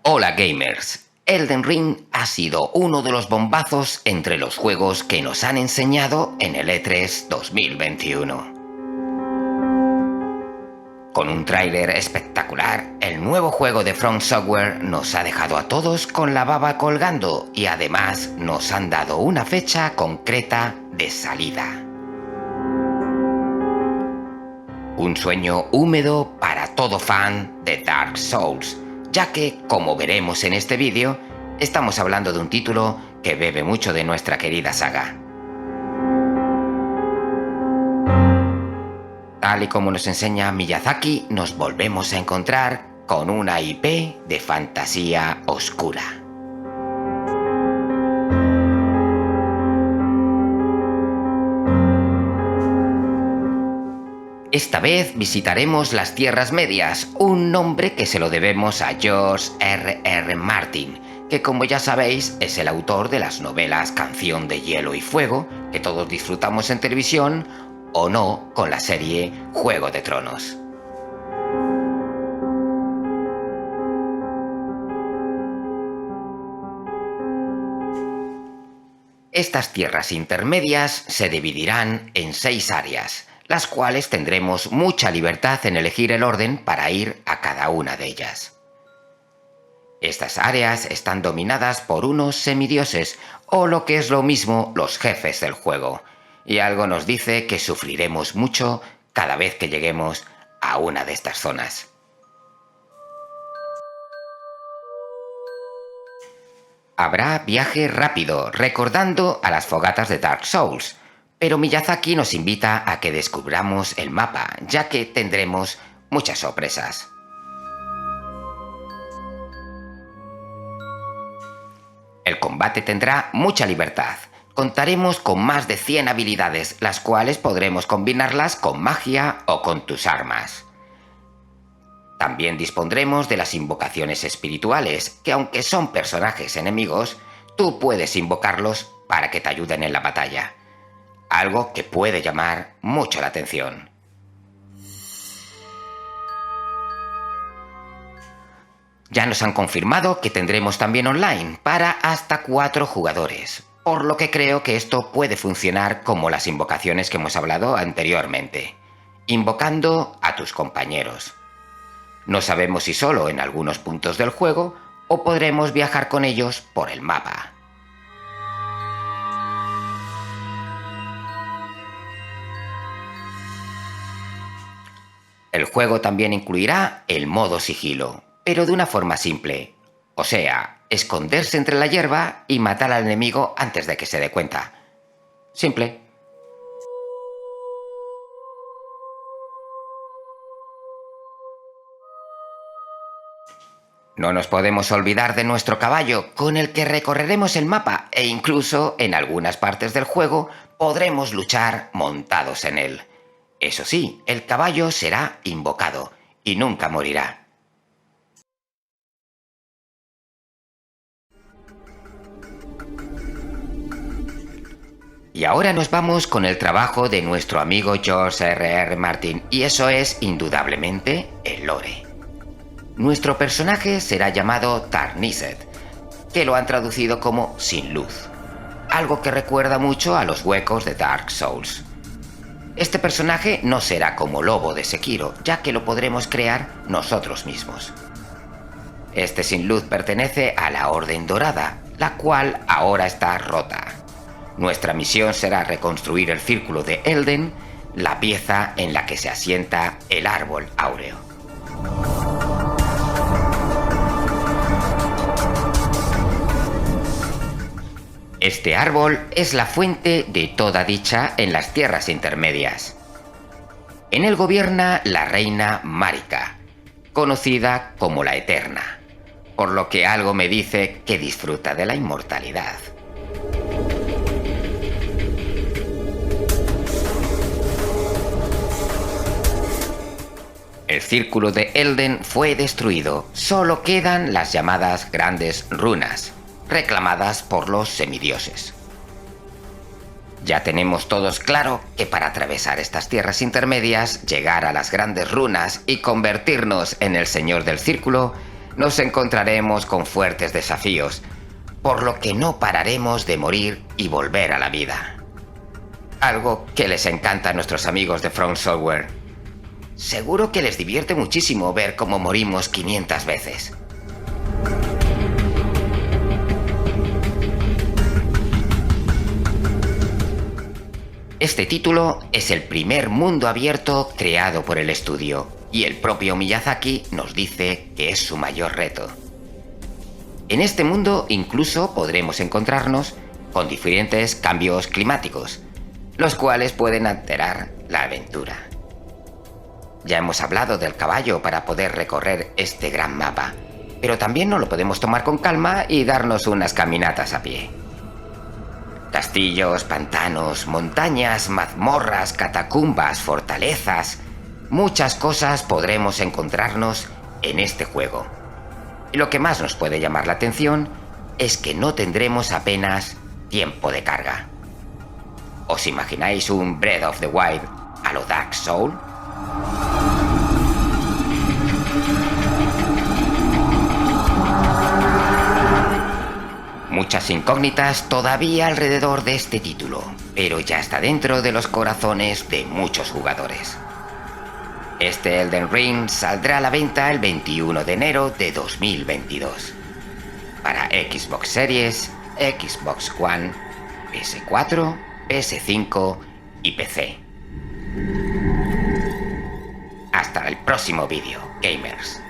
Hola gamers, Elden Ring ha sido uno de los bombazos entre los juegos que nos han enseñado en el E3 2021. Con un tráiler espectacular, el nuevo juego de From Software nos ha dejado a todos con la baba colgando y además nos han dado una fecha concreta de salida. Un sueño húmedo para todo fan de Dark Souls, ya que, como veremos en este vídeo, estamos hablando de un título que bebe mucho de nuestra querida saga. Tal y como nos enseña Miyazaki, nos volvemos a encontrar con una IP de fantasía oscura. Esta vez visitaremos las Tierras Medias, un nombre que se lo debemos a George R.R. Martin, que como ya sabéis es el autor de las novelas Canción de Hielo y Fuego, que todos disfrutamos en televisión, o no con la serie Juego de Tronos. Estas tierras intermedias se dividirán en 6 áreas, las cuales tendremos mucha libertad en elegir el orden para ir a cada una de ellas. Estas áreas están dominadas por unos semidioses, o lo que es lo mismo, los jefes del juego, y algo nos dice que sufriremos mucho cada vez que lleguemos a una de estas zonas. Habrá viaje rápido, recordando a las fogatas de Dark Souls, pero Miyazaki nos invita a que descubramos el mapa, ya que tendremos muchas sorpresas. El combate tendrá mucha libertad. Contaremos con más de 100 habilidades, las cuales podremos combinarlas con magia o con tus armas. También dispondremos de las invocaciones espirituales, que aunque son personajes enemigos, tú puedes invocarlos para que te ayuden en la batalla. Algo que puede llamar mucho la atención. Ya nos han confirmado que tendremos también online para hasta 4 jugadores, por lo que creo que esto puede funcionar como las invocaciones que hemos hablado anteriormente, invocando a tus compañeros. No sabemos si solo en algunos puntos del juego o podremos viajar con ellos por el mapa. El juego también incluirá el modo sigilo, pero de una forma simple, o sea, esconderse entre la hierba y matar al enemigo antes de que se dé cuenta. Simple. No nos podemos olvidar de nuestro caballo, con el que recorreremos el mapa e incluso en algunas partes del juego podremos luchar montados en él. Eso sí, el caballo será invocado y nunca morirá. Y ahora nos vamos con el trabajo de nuestro amigo George R.R. Martin, y eso es indudablemente el lore. Nuestro personaje será llamado Tarnished, que lo han traducido como sin luz, algo que recuerda mucho a los huecos de Dark Souls. Este personaje no será como Lobo de Sekiro, ya que lo podremos crear nosotros mismos. Este sin luz pertenece a la Orden Dorada, la cual ahora está rota. Nuestra misión será reconstruir el círculo de Elden, la pieza en la que se asienta el árbol áureo. Este árbol es la fuente de toda dicha en las tierras intermedias. En él gobierna la reina Marika, conocida como la Eterna, por lo que algo me dice que disfruta de la inmortalidad. El círculo de Elden fue destruido, solo quedan las llamadas grandes runas, reclamadas por los semidioses. Ya tenemos todos claro que para atravesar estas tierras intermedias, llegar a las grandes runas y convertirnos en el señor del círculo, nos encontraremos con fuertes desafíos, por lo que no pararemos de morir y volver a la vida. Algo que les encanta a nuestros amigos de From Software. Seguro que les divierte muchísimo ver cómo morimos 500 veces. Este título es el primer mundo abierto creado por el estudio, y el propio Miyazaki nos dice que es su mayor reto. En este mundo incluso podremos encontrarnos con diferentes cambios climáticos, los cuales pueden alterar la aventura. Ya hemos hablado del caballo para poder recorrer este gran mapa, pero también nos lo podemos tomar con calma y darnos unas caminatas a pie. Castillos, pantanos, montañas, mazmorras, catacumbas, fortalezas... Muchas cosas podremos encontrarnos en este juego. Y lo que más nos puede llamar la atención es que no tendremos apenas tiempo de carga. ¿Os imagináis un Breath of the Wild a lo Dark Souls? Muchas incógnitas todavía alrededor de este título, pero ya está dentro de los corazones de muchos jugadores. Este Elden Ring saldrá a la venta el 21 de enero de 2022 para Xbox Series, Xbox One, PS4, PS5 y PC. Hasta el próximo vídeo, gamers.